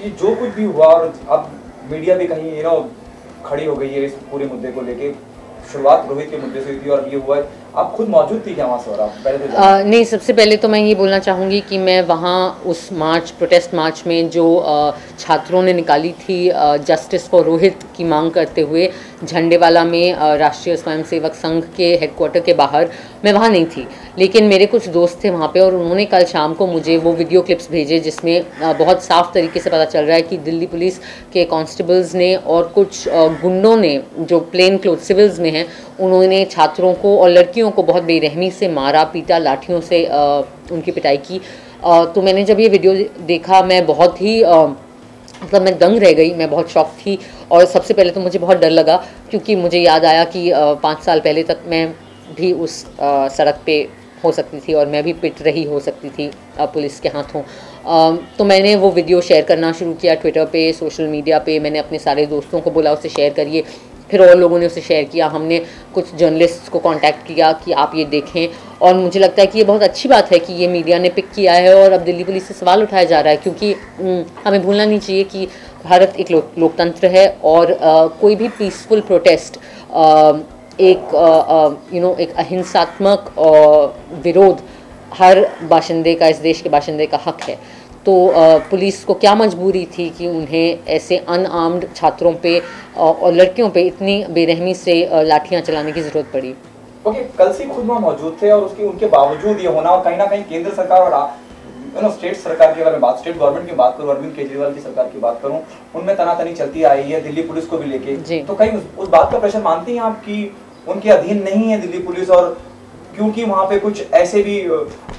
ये जो कुछ भी हुआ और अब मीडिया भी कहीं खड़ी हो गई है इस पूरे मुद्दे को लेके, शुरुआत रोहित के मुद्दे से हुई थी और ये हुआ है, आप खुद मौजूद थी क्या वहाँ सौरा? पहले तो नहीं, सबसे पहले तो मैं ये बोलना चाहूँगी कि मैं वहाँ उस प्रोटेस्ट मार्च में जो छात्रों ने निकाली थी जस्टिस फॉर रोहित की मांग करते हुए झंडेवाला में राष्ट्रीय स्वयंसेवक संघ के हेडक्वार्टर के बाहर, मैं वहाँ नहीं थी, लेकिन मेरे कुछ दोस्त थे वहाँ पे और उन्होंने कल शाम को मुझे वो वीडियो क्लिप्स भेजे जिसमें बहुत साफ तरीके से पता चल रहा है कि दिल्ली पुलिस के कांस्टेबल्स ने और कुछ गुंडों ने जो प्लेन क्लोथ सिविल्स में हैं, उन्होंने छात्रों को और लड़कियों को बहुत बेरहमी से मारा, पीटा, लाठियों से उनकी पिटाई की। तो मैंने जब ये वीडियो देखा मैं बहुत ही मतलब मैं दंग रह गई, मैं बहुत शॉक थी। और सबसे पहले तो मुझे बहुत डर लगा क्योंकि मुझे याद आया कि 5 साल पहले तक मैं भी उस सड़क पे हो सकती थी और मैं भी पिट रही हो सकती थी पुलिस के हाथों। तो मैंने वो वीडियो शेयर करना शुरू किया ट्विटर पे, सोशल मीडिया पे। मैंने अपने सारे दोस्तों को बोला उसे शेयर करिए, फिर और लोगों ने उसे शेयर किया। हमने कुछ जर्नलिस्ट को कांटेक्ट किया कि आप ये देखें, और मुझे लगता है कि ये बहुत अच्छी बात है कि ये मीडिया ने पिक किया है और अब दिल्ली पुलिस से सवाल उठाया जा रहा है, क्योंकि हमें भूलना नहीं चाहिए कि भारत एक लोकतंत्र है और कोई भी पीसफुल प्रोटेस्ट एक अहिंसात्मक विरोध हर बाशिंदे का, इस देश के बाशिंदे का हक है। तो पुलिस को क्या मजबूरी थी कि उन्हें ऐसे अनआर्म्ड छात्रों पे और लड़कियों पे इतनी बेरहमी से लाठियां चलाने की ज़रूरत पड़ी? ओके, कल से खुद वहाँ मौजूद थे और उनके बावजूद ये होना, और कहीं ना कहीं केंद्र सरकार और स्टेट सरकार की अगर मैं स्टेट गवर्नमेंट की बात करूँ, अरविंद केजरीवाल की सरकार की बात करूँ, उनमें तनातनी चलती आई है दिल्ली पुलिस को भी लेके। तो कहीं उस बात का प्रेशर मानती हैं आप कि उनके अधीन नहीं है दिल्ली पुलिस, और क्योंकि वहाँ पे कुछ ऐसे भी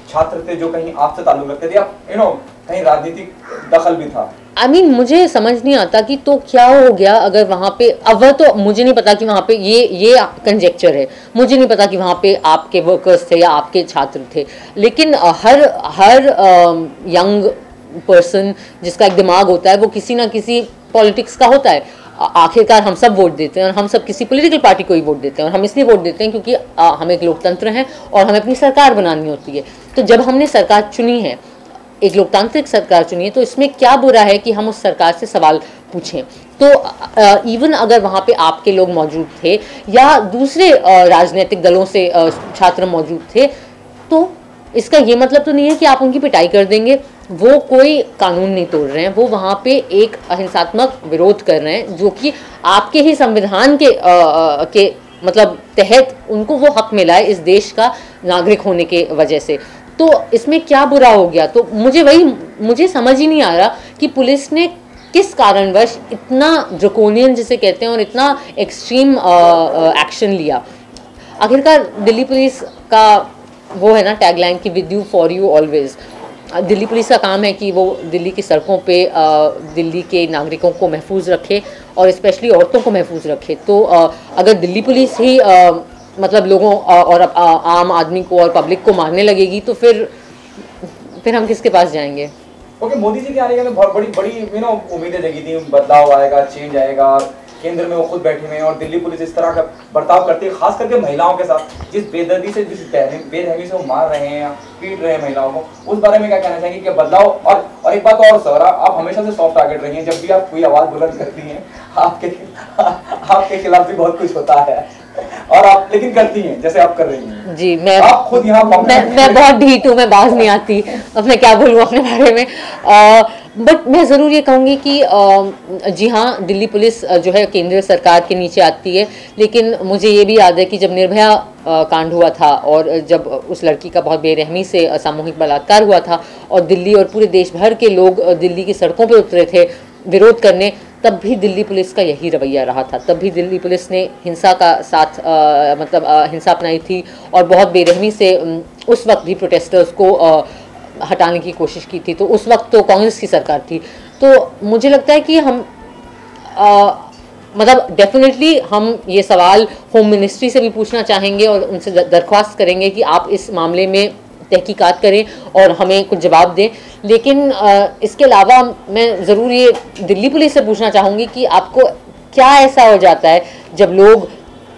छात्र थे जो कहीं आपसे ताल्लुक रखते थे, या कहीं राजनीतिक दखल भी था? मुझे समझ नहीं आता कि तो क्या हो गया अगर वहाँ पे, अब तो मुझे नहीं पता कि वहाँ पे ये कंजेक्चर है, मुझे नहीं पता कि वहाँ पे आपके वर्कर्स थे या आपके छात्र थे, लेकिन हर यंग पर्सन जिसका एक दिमाग होता है वो किसी ना किसी पॉलिटिक्स का होता है। आखिरकार हम सब वोट देते हैं और हम सब किसी पॉलिटिकल पार्टी को ही वोट देते हैं, और हम इसलिए वोट देते हैं क्योंकि हम एक लोकतंत्र हैं और हमें अपनी सरकार बनानी होती है। तो जब हमने सरकार चुनी है, एक लोकतांत्रिक सरकार चुनी है, तो इसमें क्या बुरा है कि हम उस सरकार से सवाल पूछें? तो इवन अगर वहाँ पे आपके लोग मौजूद थे या दूसरे राजनीतिक दलों से छात्र मौजूद थे, तो इसका ये मतलब तो नहीं है कि आप उनकी पिटाई कर देंगे। वो कोई कानून नहीं तोड़ रहे हैं, वो वहाँ पे एक अहिंसात्मक विरोध कर रहे हैं जो कि आपके ही संविधान के मतलब तहत उनको वो हक मिला है इस देश का नागरिक होने के वजह से। तो इसमें क्या बुरा हो गया? तो मुझे समझ ही नहीं आ रहा कि पुलिस ने किस कारणवश इतना ड्रकोनियन जिसे कहते हैं और इतना एक्सट्रीम एक्शन लिया। आखिरकार दिल्ली पुलिस का वो है ना टैगलाइन कि with you for you always. Delhi police का काम है कि वो दिल्ली की सड़कों पे दिल्ली के नागरिकों को महफूज रखे और स्पेशली औरतों को महफूज रखे। तो अगर दिल्ली पुलिस ही मतलब लोगों और आम आदमी को और पब्लिक को मारने लगेगी तो फिर हम किसके पास जाएंगे? ओके, मोदी जी के आने के बाद बहुत बड़ी उम्मीदें जगी थी, बदलाव आएगा, चेंज आएगा, केंद्र में वो खुद बैठे हुए हैं और दिल्ली पुलिस इस तरह का बर्ताव करती है, खास करके महिलाओं के साथ, जिस बेदर्दी से, जिस बेरहमी से वो मार रहे हैं, पीट रहे हैं महिलाओं को, उस बारे में क्या कहना चाहेंगे कि बदलाव? और एक बात और सौरा, आप हमेशा से सॉफ्ट टारगेट रही हैं, जब भी आप कोई आवाज बुलंद करती हैं आपके खिलाफ भी बहुत कुछ होता है और आप लेकिन करती हैं जैसे आप कर रही हैं। जी, आप खुद यहाँ मैं बहुत ढीठ हूँ, मैं बाज नहीं आती, अब मैं क्या बोलूँ अपने बारे में। बट मैं ज़रूर ये कहूँगी कि जी हाँ, दिल्ली पुलिस जो है केंद्र सरकार के नीचे आती है, लेकिन मुझे ये भी याद है कि जब निर्भया कांड हुआ था और जब उस लड़की का बहुत बेरहमी से सामूहिक बलात्कार हुआ था और दिल्ली और पूरे देश भर के लोग दिल्ली की सड़कों पर उतरे थे विरोध करने, तब भी दिल्ली पुलिस का यही रवैया रहा था। तब भी दिल्ली पुलिस ने हिंसा का साथ हिंसा अपनाई थी और बहुत बेरहमी से उस वक्त भी प्रोटेस्टर्स को हटाने की कोशिश की थी। तो उस वक्त तो कांग्रेस की सरकार थी। तो मुझे लगता है कि हम मतलब डेफिनेटली हम ये सवाल होम मिनिस्ट्री से भी पूछना चाहेंगे और उनसे दरख्वास्त करेंगे कि आप इस मामले में तहकीकात करें और हमें कुछ जवाब दें। लेकिन इसके अलावा मैं ज़रूर ये दिल्ली पुलिस से पूछना चाहूँगी कि आपको क्या ऐसा हो जाता है जब लोग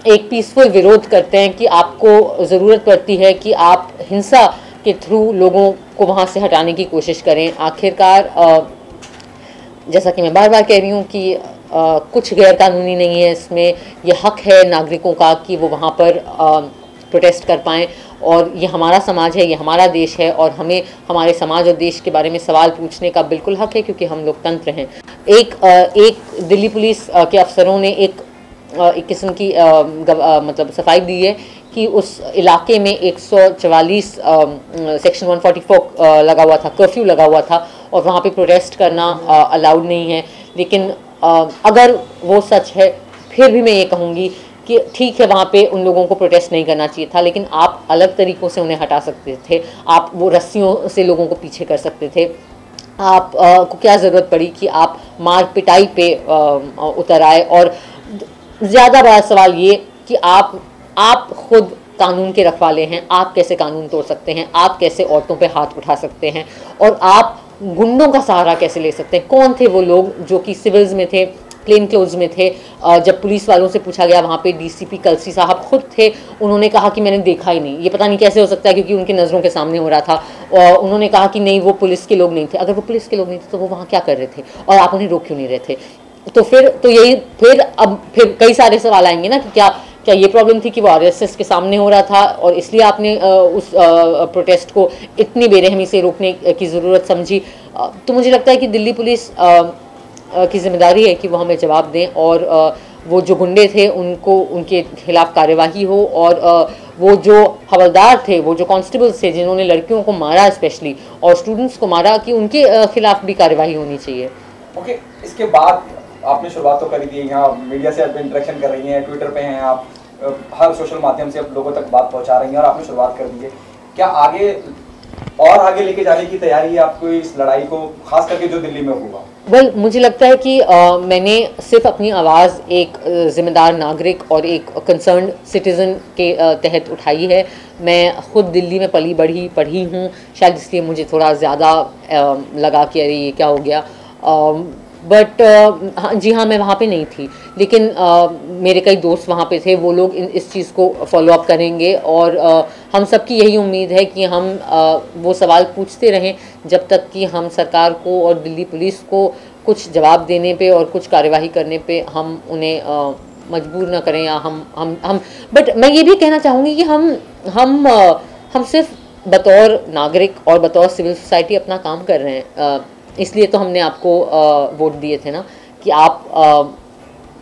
एक पीसफुल विरोध करते हैं कि आपको ज़रूरत पड़ती है कि आप हिंसा के थ्रू लोगों को वहाँ से हटाने की कोशिश करें? आखिरकार जैसा कि मैं बार बार कह रही हूँ कि कुछ गैर कानूनी नहीं है इसमें। ये हक है नागरिकों का कि वो वहाँ पर प्रोटेस्ट कर पाएँ, और ये हमारा समाज है, ये हमारा देश है, और हमें हमारे समाज और देश के बारे में सवाल पूछने का बिल्कुल हक है, क्योंकि हम लोकतंत्र हैं। एक दिल्ली पुलिस के अफसरों ने एक किस्म की मतलब सफाई दी है कि उस इलाके में 144 सेक्शन 144 लगा हुआ था, कर्फ्यू लगा हुआ था, और वहाँ पे प्रोटेस्ट करना अलाउड नहीं है। लेकिन अगर वो सच है, फिर भी मैं ये कहूँगी कि ठीक है, वहाँ पे उन लोगों को प्रोटेस्ट नहीं करना चाहिए था, लेकिन आप अलग तरीक़ों से उन्हें हटा सकते थे। आप वो रस्सियों से लोगों को पीछे कर सकते थे। आप को क्या ज़रूरत पड़ी कि आप मार पिटाई पे उतर आए? और ज़्यादा बड़ा सवाल ये कि आप खुद कानून के रखवाले हैं, आप कैसे कानून तोड़ सकते हैं? आप कैसे औरतों पे हाथ उठा सकते हैं? और आप गुंडों का सहारा कैसे ले सकते हैं? कौन थे वो लोग जो कि सिविल्स में थे, प्लेन क्लोथ्स में थे? जब पुलिस वालों से पूछा गया, वहाँ पे डीसीपी कलसी साहब खुद थे, उन्होंने कहा कि मैंने देखा ही नहीं। ये पता नहीं कैसे हो सकता है, क्योंकि उनकी नज़रों के सामने हो रहा था। और उन्होंने कहा कि नहीं, वो पुलिस के लोग नहीं थे। अगर वो पुलिस के लोग नहीं थे तो वो वहाँ क्या कर रहे थे, और आप उन्हें रोक क्यों नहीं रहे थे? तो फिर कई सारे सवाल आएंगे ना कि क्या ये प्रॉब्लम थी कि वो आरएसएस के सामने हो रहा था, और इसलिए आपने उस प्रोटेस्ट को इतनी बेरहमी से रोकने की ज़रूरत समझी? तो मुझे लगता है कि दिल्ली पुलिस की जिम्मेदारी है कि वो हमें जवाब दें, और वो जो गुंडे थे उनको उनके खिलाफ कार्यवाही हो, और वो जो हवलदार थे, वो जो कांस्टेबल्स थे जिन्होंने लड़कियों को मारा स्पेशली, और स्टूडेंट्स को मारा, कि उनके खिलाफ भी कार्यवाही होनी चाहिए। ओके, इसके बाद आपने शुरुआत तो करी दी है, यहाँ मीडिया से आप इंटरेक्शन कर रही हैं, ट्विटर पे हैं आप, हर सोशल माध्यम से आप लोगों तक बात पहुँचा रही हैं, और आपने शुरुआत कर दी है। क्या आगे लेके जाने की तैयारी है आपको इस लड़ाई को, खास करके जो दिल्ली में हुआ? वेल, मुझे लगता है कि मैंने सिर्फ अपनी आवाज़ एक ज़िम्मेदार नागरिक और एक कंसर्न्ड सिटीज़न के तहत उठाई है। मैं ख़ुद दिल्ली में पढ़ी हूँ, शायद इसलिए मुझे थोड़ा ज़्यादा लगा कि अरे ये क्या हो गया। बट जी हाँ, मैं वहाँ पे नहीं थी, लेकिन मेरे कई दोस्त वहाँ पे थे। वो लोग इस चीज़ को फॉलो अप करेंगे, और हम सबकी यही उम्मीद है कि हम वो सवाल पूछते रहें जब तक कि हम सरकार को और दिल्ली पुलिस को कुछ जवाब देने पे और कुछ कार्यवाही करने पे हम उन्हें मजबूर ना करें, या हम बट मैं ये भी कहना चाहूँगी कि हम सिर्फ बतौर नागरिक और बतौर सिविल सोसाइटी अपना काम कर रहे हैं। इसलिए तो हमने आपको वोट दिए थे ना, कि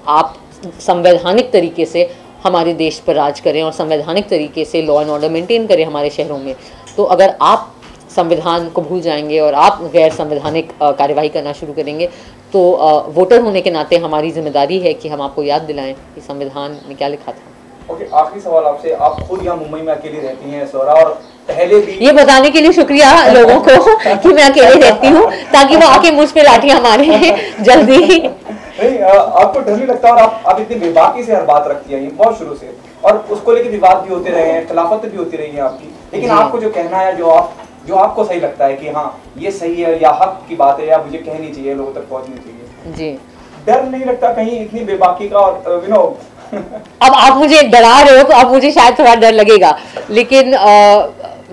आप संवैधानिक तरीके से हमारे देश पर राज करें, और संवैधानिक तरीके से लॉ एंड ऑर्डर मेंटेन करें हमारे शहरों में। तो अगर आप संविधान को भूल जाएंगे और आप गैर संवैधानिक कार्यवाही करना शुरू करेंगे, तो वोटर होने के नाते हमारी जिम्मेदारी है कि हम आपको याद दिलाएं कि संविधान में क्या लिखा था। ओके, आखिरी सवाल आपसे, आप खुद यहाँ मुंबई में अकेली रहती हैं सोरा, और पहले भी ये बताने के लिए शुक्रिया लोगों को कि मैं अकेले रहती हूँ, ताकि वो आके मुझ पे लाठियां मारे जल्दी। नहीं, आपको डर नहीं लगता? और आप इतनी बेबाकी से हर बात रखती हैं बहुत शुरू से, और उसको लेके विवाद भी होते रहे हैं, खिलाफत भी होती रही है आपकी, लेकिन आपको जो कहना है, जो आपको सही लगता है कि हाँ ये सही है या हक की बात है या मुझे कहनी चाहिए, लोगों तक पहुँचनी चाहिए जी, डर नहीं लगता कहीं इतनी बेबाकी का? और अब आप मुझे डरा रहे हो तो अब मुझे शायद थोड़ा डर लगेगा, लेकिन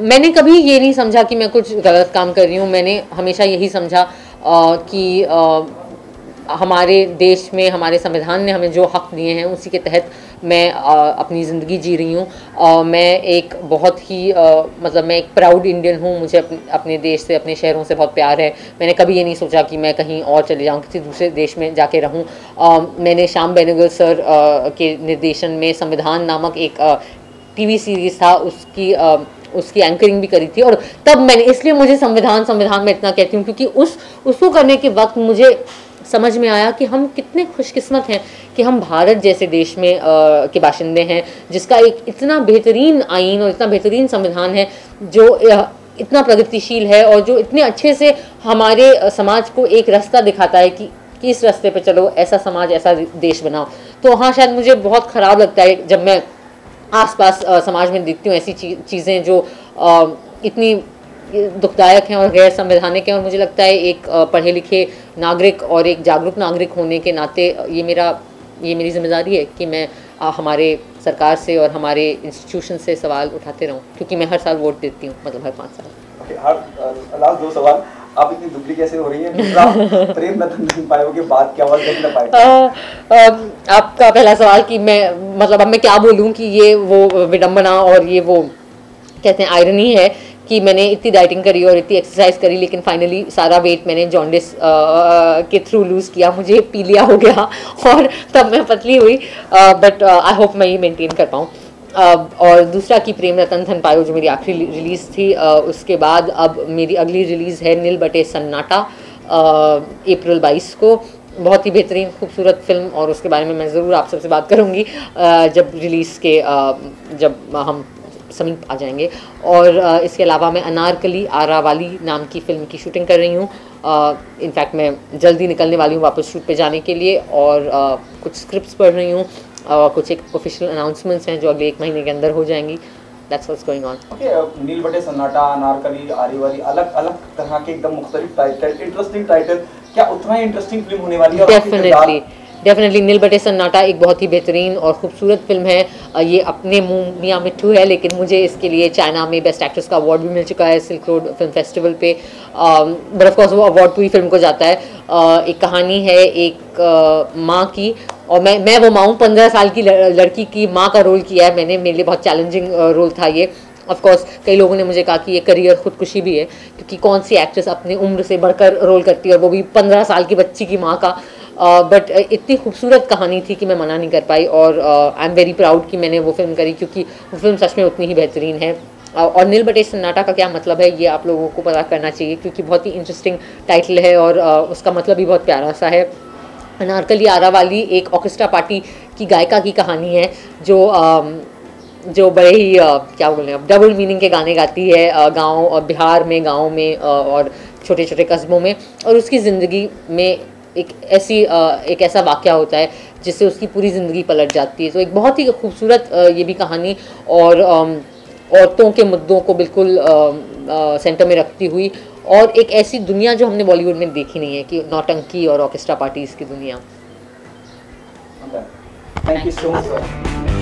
मैंने कभी ये नहीं समझा कि मैं कुछ गलत काम कर रही हूँ। मैंने हमेशा यही समझा कि हमारे देश में हमारे संविधान ने हमें जो हक दिए हैं उसी के तहत मैं अपनी ज़िंदगी जी रही हूँ। मैं एक बहुत ही मतलब मैं एक प्राउड इंडियन हूँ। मुझे अपने देश से, अपने शहरों से बहुत प्यार है। मैंने कभी ये नहीं सोचा कि मैं कहीं और चले जाऊँ, किसी दूसरे देश में जाके रहूँ। मैंने श्याम बेनेगल सर के निर्देशन में संविधान नामक एक टीवी सीरीज़ था, उसकी एंकरिंग भी करी थी, और तब मैंने, इसलिए मुझे संविधान मैं इतना कहती हूँ क्योंकि उसको करने के वक्त मुझे समझ में आया कि हम कितने खुशकिस्मत हैं कि हम भारत जैसे देश में के बाशिंदे हैं, जिसका एक इतना बेहतरीन आईन और इतना बेहतरीन संविधान है, जो इतना प्रगतिशील है और जो इतने अच्छे से हमारे समाज को एक रास्ता दिखाता है कि इस रास्ते पे चलो, ऐसा समाज, ऐसा देश बनाओ। तो हाँ, शायद मुझे बहुत ख़राब लगता है जब मैं आसपास समाज में देखती हूँ ऐसी चीज़ें जो इतनी दुखदायक हैं और गैर संवैधानिक हैं, और मुझे लगता है एक पढ़े लिखे नागरिक और एक जागरूक नागरिक होने के नाते ये मेरी जिम्मेदारी है कि मैं हमारे सरकार से और हमारे इंस्टीट्यूशन से सवाल उठाते रहूं, क्योंकि मैं हर साल वोट देती हूं, मतलब हर 5 साल। लास्ट 2 सवाल आप इतनी दुबली कैसे हो रही हैं? दूसरा, प्रेम रतन धन पायो के बाद क्या हुआ, देख ना पाए? आपका पहला सवाल कि मैं मतलब अब मैं क्या बोलूं कि ये वो विडंबना और ये वो कहते हैं आयरनी है कि मैंने इतनी डाइटिंग करी और इतनी एक्सरसाइज करी, लेकिन फाइनली सारा वेट मैंने जॉन्डिस के थ्रू लूज़ किया, मुझे पीलिया हो गया और तब मैं पतली हुई। बट आई होप मैं ये मेंटेन कर पाऊँ। और दूसरा कि प्रेम रतन धन पायो जो मेरी आखिरी रिलीज़ थी, उसके बाद अब मेरी अगली रिलीज़ है नील बटे सन्नाटा, अप्रैल 22 को। बहुत ही बेहतरीन खूबसूरत फिल्म, और उसके बारे में मैं ज़रूर आप सबसे बात करूँगी जब रिलीज़ के जब हम समीप आ जाएंगे। और इसके अलावा मैं अनारकली आरावाली नाम की फ़िल्म की शूटिंग कर रही हूँ। इनफैक्ट मैं जल्दी निकलने वाली हूँ वापस शूट पे जाने के लिए, और कुछ स्क्रिप्ट्स पढ़ रही हूँ, कुछ एक ऑफिशियल अनाउंसमेंट्स हैं जो अगले 1 महीने के अंदर हो जाएंगी। That's what's going on. Okay, नील बटे सन्नाटा, अनारकली, आरीवाली, अलग अलग तरह के एकदम मुख्तलिफ टाइटल, इंटरेस्टिंग टाइटल, क्या उतना ही इंटरेस्टिंग फिल्म होने वाली है? डेफिनेटली नील बटे सन्नाटा एक बहुत ही बेहतरीन और खूबसूरत फिल्म है। ये अपने मुँह मियाँ मिट्ठू है, लेकिन मुझे इसके लिए चाइना में बेस्ट एक्ट्रेस का अवार्ड भी मिल चुका है सिल्क रोड फिल्म फेस्टिवल पे। बट ऑफ कोर्स वो अवार्ड पूरी फिल्म को जाता है। एक कहानी है एक माँ की, और मैं वो माँ हूँ, 15 साल की लड़की की माँ का रोल किया है मैंने। मेरे लिए बहुत चैलेंजिंग रोल था ये। ऑफ कोर्स कई लोगों ने मुझे कहा कि ये करियर खुदकुशी भी है, क्योंकि कौन सी एक्ट्रेस अपनी उम्र से बढ़कर रोल करती है, और वो भी 15 साल की बच्ची की माँ का। बट इतनी खूबसूरत कहानी थी कि मैं मना नहीं कर पाई, और आई एम वेरी प्राउड कि मैंने वो फिल्म करी, क्योंकि वो फिल्म सच में उतनी ही बेहतरीन है। और नील बटे सन्नाटा का क्या मतलब है ये आप लोगों को पता करना चाहिए, क्योंकि बहुत ही इंटरेस्टिंग टाइटल है और उसका मतलब भी बहुत प्यारा सा है। अनारकली आरावाली एक ऑर्केस्ट्रा पार्टी की गायिका की कहानी है जो बड़े ही क्या बोलें अब डबल मीनिंग के गाने गाती है गाँव और बिहार में, गाँव में और छोटे छोटे कस्बों में। और उसकी ज़िंदगी में एक ऐसा वाक़या होता है जिससे उसकी पूरी ज़िंदगी पलट जाती है। तो एक बहुत ही खूबसूरत ये भी कहानी, और औरतों के मुद्दों को बिल्कुल सेंटर में रखती हुई, और एक ऐसी दुनिया जो हमने बॉलीवुड में देखी नहीं है, कि नौटंकी और ऑर्केस्ट्रा पार्टीज़ की दुनिया। Thank you so much.